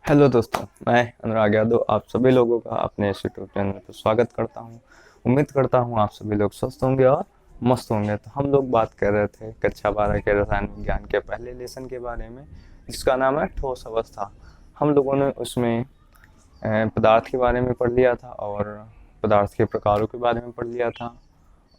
Hello दोस्तों, मैं अनुराग यादव आप सभी लोगों का अपने इस यूट्यूब चैनल पर स्वागत करता हूं। उम्मीद करता हूं आप सभी लोग स्वस्थ होंगे और मस्त होंगे। तो हम लोग बात कर रहे थे कक्षा 12 के रसायन विज्ञान के पहले लेसन के बारे में, जिसका नाम है ठोस अवस्था। हम लोगों ने उसमें पदार्थ के बारे में पढ़ लिया था और पदार्थ के प्रकारों के बारे में पढ़ लिया था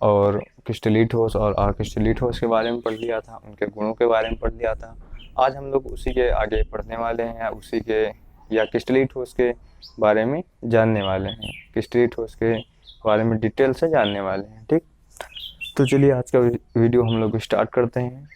और क्रिस्टलीय ठोस और अक्रिस्टलीय ठोस के बारे में पढ़ लिया था, उनके गुणों के बारे में पढ़ लिया था। आज हम लोग उसी के आगे पढ़ने वाले हैं, उसी के या क्रिस्टलीय ठोस के बारे में जानने वाले हैं, क्रिस्टलीय ठोस के बारे में डिटेल से जानने वाले हैं। ठीक, तो चलिए आज का वीडियो हम लोग स्टार्ट करते हैं।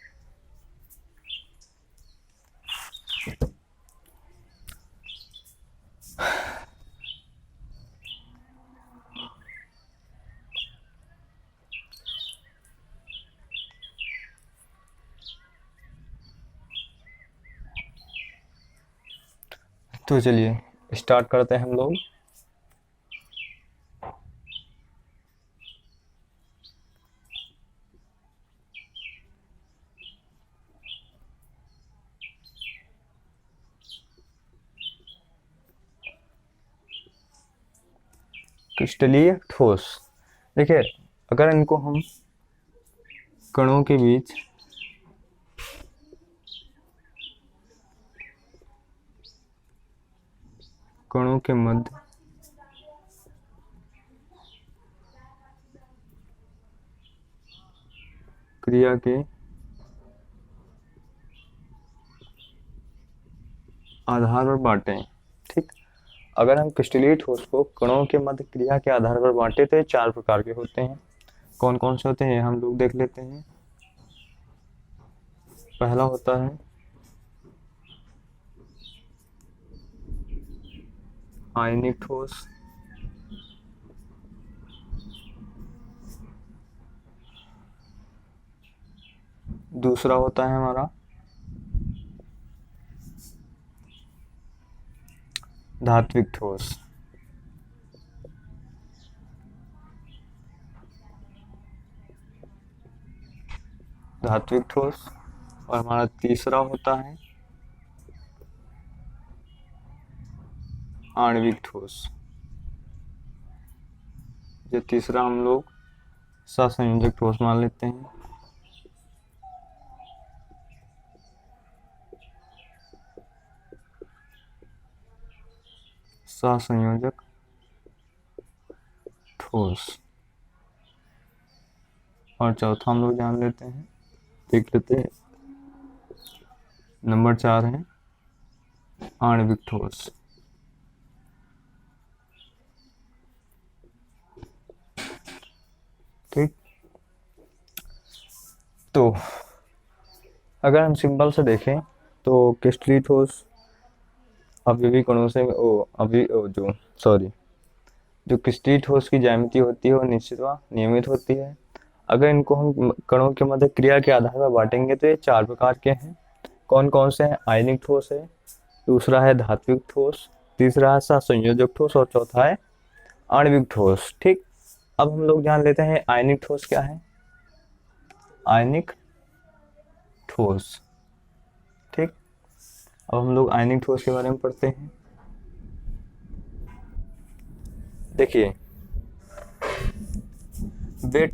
तो चलिए स्टार्ट करते हैं हम लोग। क्रिस्टलीय ठोस, देखिए अगर इनको हम कणों के बीच कणों के मध्य क्रिया के आधार पर बांटे। ठीक, अगर हम क्रिस्टलीय ठोस को कणों के मध्य क्रिया के आधार पर बांटे तो ये 4 प्रकार के होते हैं। कौन कौन से होते हैं हम लोग देख लेते हैं। पहला होता है आयनिक ठोस, दूसरा होता है हमारा धात्विक ठोस, धात्विक ठोस, और हमारा तीसरा होता है आणविक ठोस। ये तीसरा हम लोग सहसंयोजक ठोस मान लेते हैं। सहसंयोजक ठोस। और चौथा हम लोग जान लेते हैं, देख लेते हैं, नंबर 4 है आणविक ठोस। ठीक, तो अगर हम सिंपल से देखें तो क्रिस्टलीय ठोस अवयवी कणों से जो क्रिस्टलीय ठोस की ज्यामिति होती है वो निश्चित व नियमित होती है। अगर इनको हम कणों के मध्य क्रिया के आधार पर बांटेंगे तो ये 4 प्रकार के हैं। कौन कौन से हैं? आयनिक ठोस है, दूसरा है धात्विक ठोस, तीसरा है सहसंयोजक ठोस और चौथा है आणविक ठोस। ठीक, अब हम लोग जान लेते हैं आयनिक ठोस क्या है। आयनिक ठोस, ठीक, अब हम लोग आयनिक ठोस के बारे में पढ़ते हैं। देखिए वे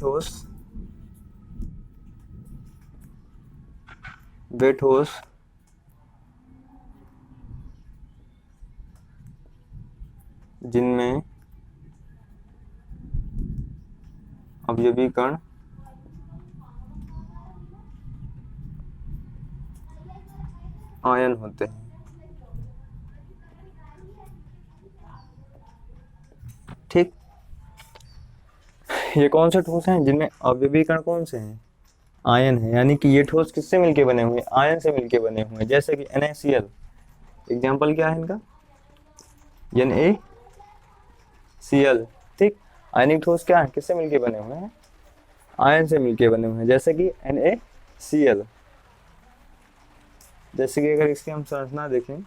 ठोस जिनमें अवयवी कण आयन होते हैं। ठीक, ये कौन से ठोस हैं जिनमें अवयवी कण कौन से हैं? आयन है, यानी कि ये ठोस किससे मिलके बने हुए हैं? आयन से मिलके बने हुए हैं। जैसे कि NaCl, एग्जाम्पल क्या है इनका? NaCl। ठीक, आयनिक ठोस क्या है, किससे मिलके बने हुए हैं? आयन से मिलके बने हुए हैं। जैसे कि NaCl, जैसे कि अगर इसकी हम संरचना देखें,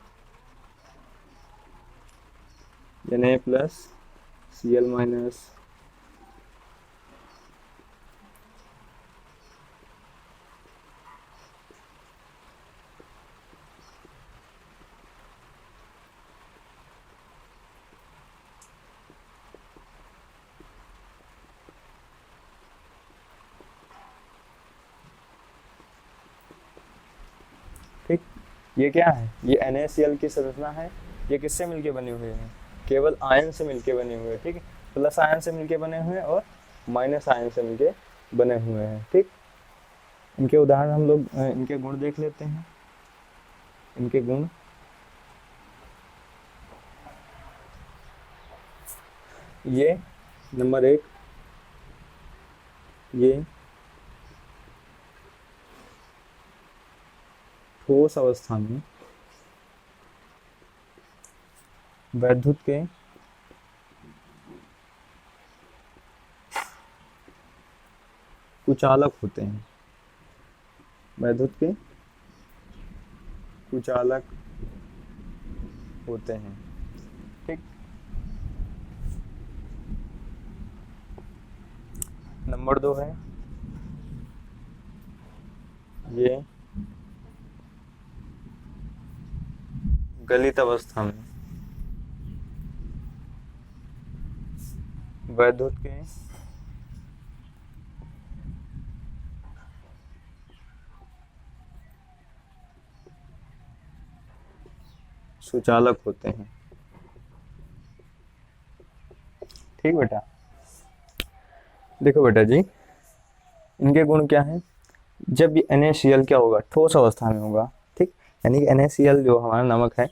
Na+Cl- ये क्या है, ये NaCl की संरचना है। ये किससे मिलके बने हुए हैं, केवल आयन से मिलके बने हुए हैं, ठीक है, प्लस आयन से मिलके बने हुए हैं और माइनस आयन से मिलके बने हुए हैं, ठीक। इनके उदाहरण हम लोग इनके गुण देख लेते हैं। इनके गुण, ये नंबर 1, ये ठोस अवस्था में वैद्युत के कुचालक होते हैं। वैद्युत के कुचालक होते हैं, ठीक। नंबर 2 है, ये गलित अवस्था में वैद्युत के सुचालक होते हैं, ठीक बेटा। देखो बेटा जी, इनके गुण क्या हैं। जब ये NaCl क्या होगा, ठोस अवस्था में होगा, ठीक, यानी कि NaCl जो हमारा नमक है,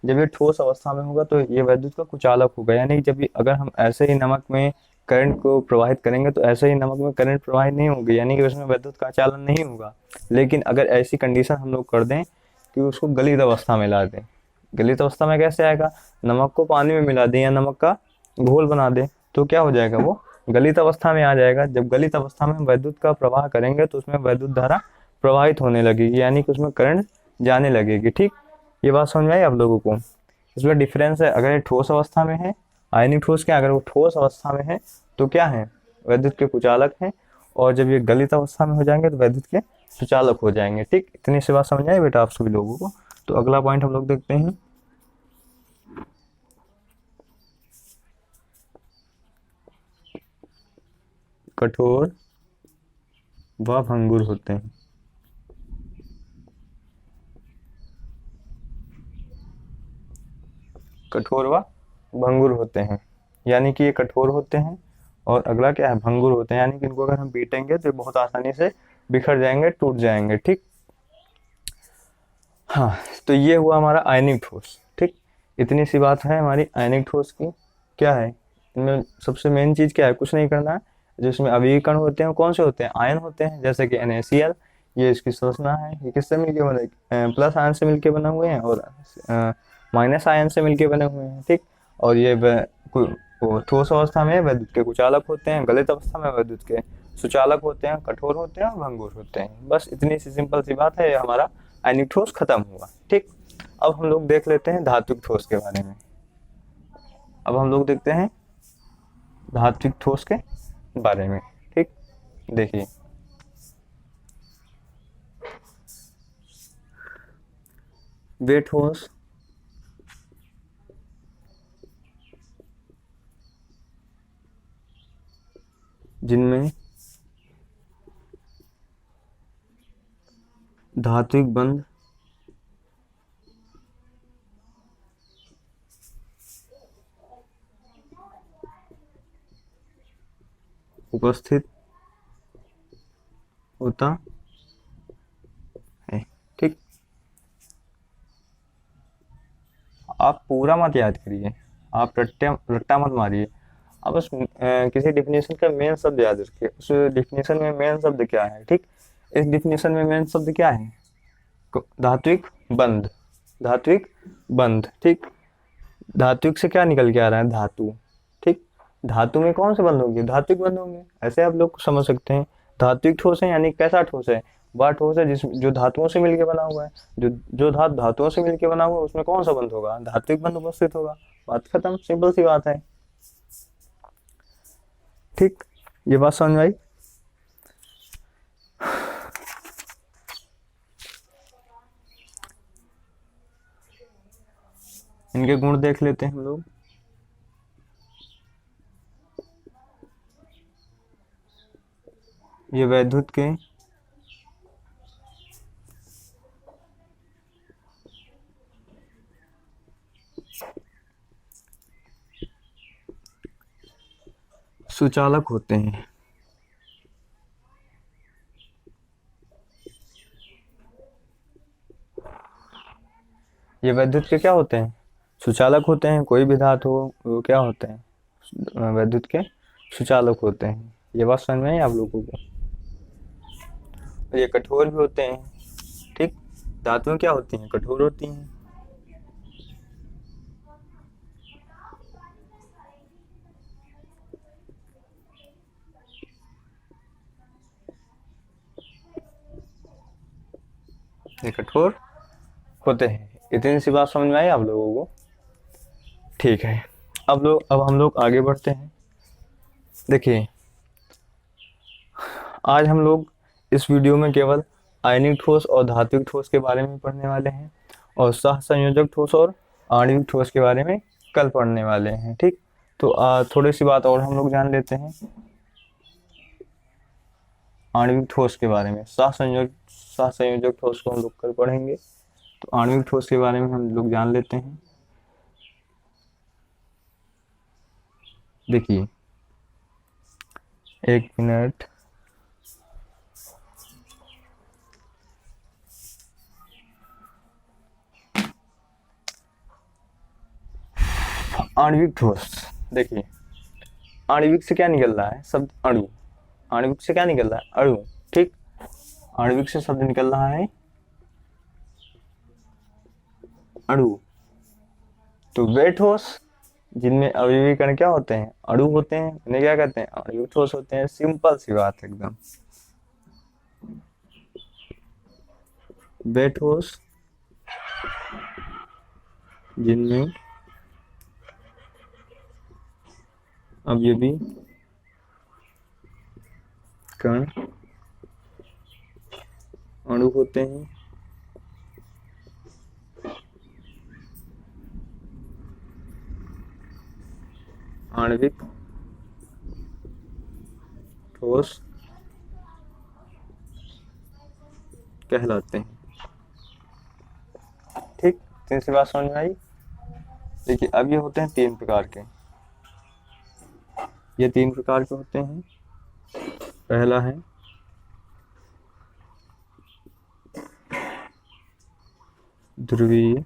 जब ये ठोस अवस्था में होगा तो ये वैद्युत का कुचालक होगा। यानी जब ये, अगर हम ऐसे ही नमक में करंट को प्रवाहित करेंगे तो ऐसे ही नमक में करंट प्रवाहित नहीं होगी, यानी कि उसमें वैद्युत का चालन नहीं होगा। लेकिन अगर ऐसी कंडीशन हम लोग कर दें कि उसको गलित अवस्था में ला दें, गलित अवस्था में कैसे आएगा, नमक को पानी में मिला दें या नमक का घोल बना दें तो क्या हो जाएगा, वो गलित अवस्था में आ जाएगा। जब गलित अवस्था में वैद्युत का प्रवाह करेंगे तो उसमें वैद्युत धारा प्रवाहित होने लगेगी, यानी कि उसमें करंट जाने लगेगी, ठीक। ये बात समझ में आई आप लोगों को। इसमें डिफरेंस है, अगर ये ठोस अवस्था में है, आयनिक ठोस क्या, अगर वो ठोस अवस्था में है तो क्या है, वैद्युत के कुचालक हैं, और जब ये गलित अवस्था में हो जाएंगे तो वैद्युत के सुचालक हो जाएंगे, ठीक। इतनी सी बात समझ आई बेटा आप सभी लोगों को। तो अगला पॉइंट हम लोग देखते हैं। कठोर व भंगुर होते हैं। कठोर व भंगुर होते हैं, यानी कि ये कठोर होते हैं, और अगला क्या है, भंगुर होते हैं, यानी कि इनको अगर हम पीटेंगे तो ये बहुत आसानी से बिखर जाएंगे, टूट जाएंगे, ठीक। हाँ, तो ये हुआ हमारा आयनिक ठोस, ठीक। इतनी सी बात है हमारी आयनिक ठोस की। क्या है इनमें सबसे मेन चीज, क्या है, कुछ नहीं करना है। जो इसमें अवयवी कण होते हैं कौन से होते हैं, आयन होते हैं, जैसे कि NaCl, ये इसकी संरचना है। ये किससे मिलके बने, प्लस आयन से मिलके बने हुए हैं और माइनस आयन से मिलके बने हुए हैं, ठीक। और ये वो ठोस अवस्था में वैद्युत के कुचालक होते हैं, गलित अवस्था में वैद्युत के सुचालक होते हैं, कठोर होते हैं और भंगुर होते हैं। बस इतनी सी सिंपल सी बात है, ये हमारा आयनिक ठोस खत्म हुआ, ठीक। अब हम लोग देख लेते हैं धात्विक ठोस के बारे में। अब हम लोग देखते हैं धात्विक ठोस के बारे में, ठीक। देखिए, वे ठोस जिनमें धात्विक बंध उपस्थित होता है, ठीक। आप पूरा मत याद करिए, आप रट्टा मत मारिए, आप बस किसी डिफिनेशन का मेन शब्द याद रखिए। उस डिफिनेशन में मेन शब्द क्या है, ठीक। इस डिफिनेशन में मेन शब्द क्या है, धात्विक बंध, धात्विक बंध, ठीक। धात्विक से क्या निकल के आ रहा है, धातु, ठीक। धातु में कौन से बंध होंगे, धात्विक बंध होंगे, ऐसे आप लोग समझ सकते हैं। धात्विक ठोस है यानी कैसा ठोस है, वह ठोस है जिस जो धातुओं से मिलकर बना हुआ है। जो धातुओं से मिलकर बना हुआ है उसमें कौन सा बंध होगा, धात्विक बंध उपस्थित होगा। बात खत्म, सिंपल सी बात है, ठीक। ये बात समझ में आई। इनके गुण देख लेते हैं हम लोग। ये वैद्युत के सुचालक होते हैं। ये विद्युत के क्या होते हैं? सुचालक होते हैं। कोई भी धातु हो वो क्या होते हैं? विद्युत के सुचालक होते हैं। ये बात समझ में आई आप लोगों को? और ये कठोर भी होते हैं। ठीक, धातुएं क्या होती हैं? कठोर होती हैं। ये कठोर होते हैं। इतनी सी बात समझ में आई आप लोगों को? ठीक है, अब हम लोग आगे बढ़ते हैं। देखिए, आज हम लोग इस वीडियो में केवल आयनिक ठोस और धात्विक ठोस के बारे में पढ़ने वाले हैं, और सहसंयोजक ठोस और आणविक ठोस के बारे में कल पढ़ने वाले हैं। ठीक, तो थोड़ी सी बात और हम लोग जान लेते हैं आणविक ठोस के बारे में। सहसंयोजक ठोस को हम लोग कल पढ़ेंगे, तो आणविक ठोस के बारे में हम लोग जान लेते हैं। देखिए, एक मिनट। आणविक ठोस, देखिए, आणविक से क्या निकल रहा है? शब्द अणु। आणविक से क्या निकल रहा है? अणु। ठीक, आणविक से शब्द निकल रहा है अणु। तो वे ठोस जिनमें अवयवी कण क्या होते हैं? अणु होते हैं, उन्हें क्या कहते हैं? आणविक ठोस होते हैं। सिंपल सी बात है एकदम। वे ठोस जिनमें अवयवी कण अणु होते हैं, आणविक ठोस कहलाते हैं। ठीक, तीसरी बात समझ में आई? देखिए, अब ये होते हैं तीन प्रकार के। ये तीन प्रकार के होते हैं। पहला है ध्रुवीय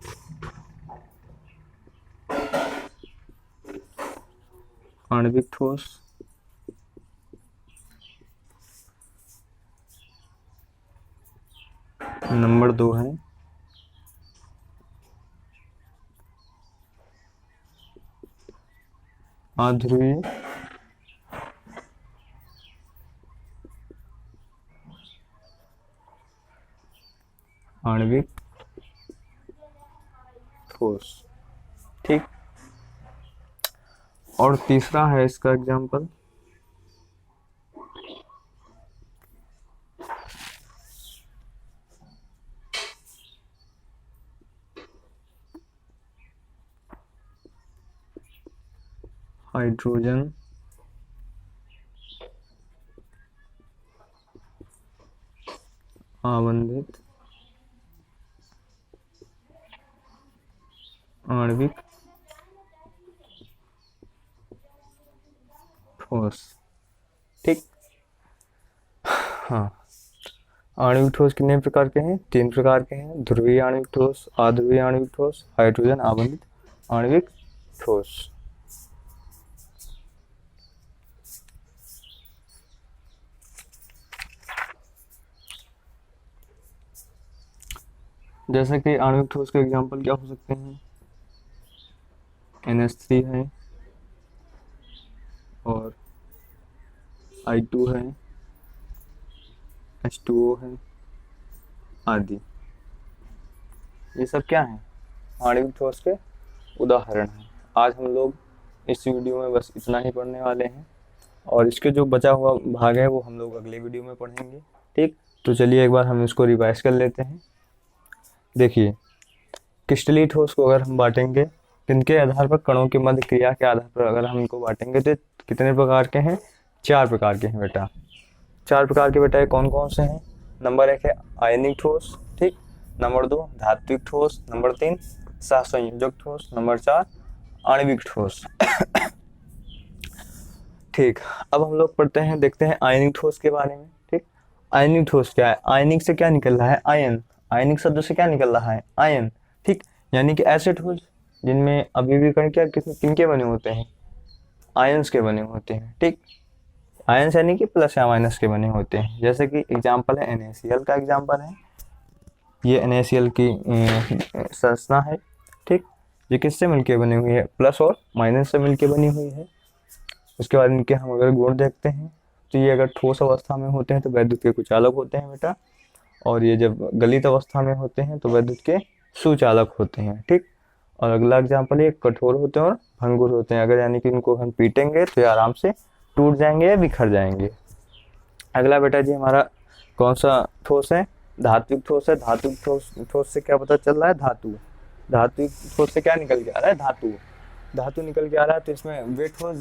आणविक ठोस। नंबर 2 है अध्रुवीय आणविक ठोस। ठीक, और तीसरा है इसका एग्जाम्पल हाइड्रोजन आबंधित आणविक ठोस। ठीक, हाँ, आणविक ठोस कितने प्रकार के हैं? तीन प्रकार के हैं। ध्रुवीय आणविक ठोस, अध्रुवीय आणविक ठोस, हाइड्रोजन आबंधित आणविक ठोस। जैसे कि आणविक ठोस के एग्जांपल क्या हो सकते हैं? NH3 है, और I2 है, H2O है आदि। ये सब क्या है? आणविक ठोस के उदाहरण हैं। आज हम लोग इस वीडियो में बस इतना ही पढ़ने वाले हैं, और इसके जो बचा हुआ भाग है वो हम लोग अगले वीडियो में पढ़ेंगे। ठीक, तो चलिए एक बार हम इसको रिवाइज कर लेते हैं। देखिए, क्रिस्टलीय ठोस को अगर हम बांटेंगे, किनके आधार पर? कणों के मध्य क्रिया के आधार पर अगर हम इनको बांटेंगे तो कितने प्रकार के हैं? 4 प्रकार के हैं बेटा। 4 प्रकार के बेटा कौन कौन से हैं? नंबर 1 है आयनिक ठोस। ठीक, नंबर 2 धात्विक ठोस, नंबर 3 सहसंयोजक ठोस, नंबर 4 आणविक ठोस। ठीक, अब हम लोग पढ़ते हैं, देखते हैं आयनिक ठोस के बारे में। ठीक, आयनिक ठोस क्या है? आयनिक से क्या निकल रहा है? आयन। आयनिक शब्द से क्या निकल रहा है? आयन। ठीक, यानी कि ऐसे ठोस जिनमें अभी कण क्या किनके बने होते हैं? आयंस के बने होते हैं। ठीक, आयंस यानी कि प्लस या माइनस के बने होते हैं। जैसे कि एग्जाम्पल है NaCl का एग्जाम्पल है, ये NaCl की संरचना है। ठीक, ये किससे मिलके बनी हुई है? प्लस और माइनस से मिलके बनी हुई है। उसके बाद इनके हम अगर गुण देखते हैं तो ये अगर ठोस अवस्था में होते हैं तो वैद्युत के कुचालक होते हैं बेटा, और ये जब गलित अवस्था में होते हैं तो वैद्युत के सुचालक होते हैं। ठीक, और अगला एग्जाम्पल ये कठोर होते हैं और भंगुर होते हैं। अगर यानी कि इनको हम पीटेंगे तो ये आराम से टूट जाएंगे या बिखर जाएंगे। अगला बेटा जी हमारा कौन सा ठोस है? धात्विक ठोस है। धात्विक ठोस से क्या पता चल रहा है? धातु। धात्विक ठोस से क्या निकल के आ रहा है? धातु। धातु निकल के आ रहा है, तो इसमें वे ठोस,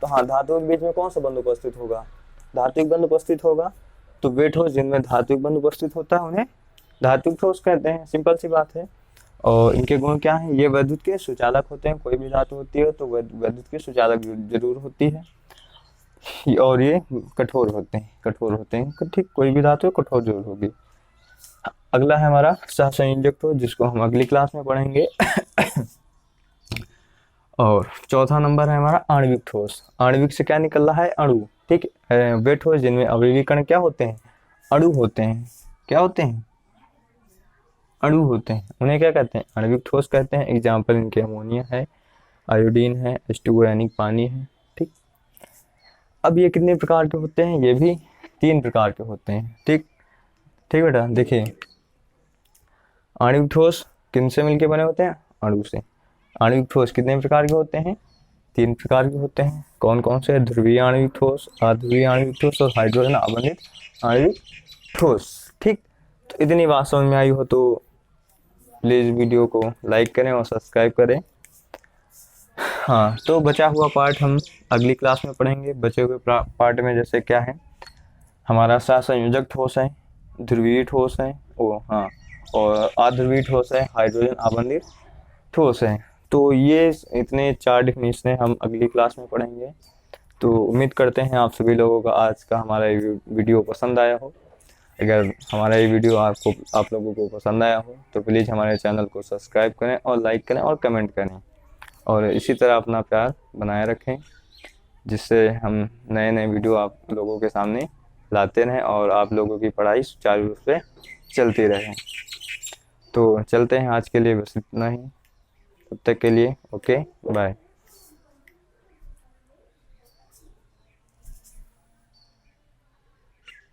तो हाँ, धातु के बीच में कौन सा बंध उपस्थित होगा? धात्विक बंध उपस्थित होगा। तो वे ठोस जिनमें धात्विक बंध उपस्थित होता है उन्हें धात्विक ठोस कहते हैं। सिंपल सी बात है। और इनके गुण क्या हैं? ये वैद्युत के सुचालक होते हैं। कोई भी धातु होती है तो वैद्युत के सुचालक जरूर होती है। और ये कठोर होते हैं। कठोर होते हैं, ठीक, कोई भी धातु कठोर जरूर होगी। अगला है हमारा सहसंयोजक ठोस, जिसको हम अगली क्लास में पढ़ेंगे। और चौथा नंबर है हमारा आणविक ठोस। आणविक से क्या निकल रहा है? अणु। ठीक, वे ठोस जिनमें अवयवी कण क्या होते हैं? अणु होते हैं। क्या होते हैं? अणु होते हैं। उन्हें क्या कहते हैं? आणविक ठोस कहते हैं। एग्जाम्पल इनके अमोनिया है, आयोडीन है, H2O यानी पानी है। ठीक, अब ये कितने प्रकार के होते हैं? ये भी 3 प्रकार के होते हैं। ठीक, ठीक बेटा, देखिए आणविक ठोस किन से मिलके बने होते हैं? अणु से। आणविक ठोस कितने प्रकार के होते हैं? 3 प्रकार के होते हैं। कौन कौन से? ध्रुवीय आणविक ठोस, अध्रुवीय आणविक ठोस और हाइड्रोजन आबंधित आणविक ठोस। ठीक, तो इतनी बात समझ में आई हो तो प्लीज़ वीडियो को लाइक करें और सब्सक्राइब करें। हाँ, तो बचा हुआ पार्ट हम अगली क्लास में पढ़ेंगे। बचे हुए पार्ट में जैसे क्या है, हमारा सहसंयोजक ठोस है, ध्रुवीय ठोस है, हाँ, और अध्रुवीय ठोस है, हाइड्रोजन आबंधित ठोस है। तो ये इतने 4 डिफिनेशन हम अगली क्लास में पढ़ेंगे। तो उम्मीद करते हैं आप सभी लोगों का आज का हमारा ये वीडियो पसंद आया हो। अगर हमारा ये वीडियो आप लोगों को पसंद आया हो तो प्लीज़ हमारे चैनल को सब्सक्राइब करें और लाइक करें और कमेंट करें, और इसी तरह अपना प्यार बनाए रखें, जिससे हम नए नए वीडियो आप लोगों के सामने लाते रहें और आप लोगों की पढ़ाई सुचारू रूप से चलती रहे। तो चलते हैं, आज के लिए बस इतना ही। तब तक के लिए ओके, बाय।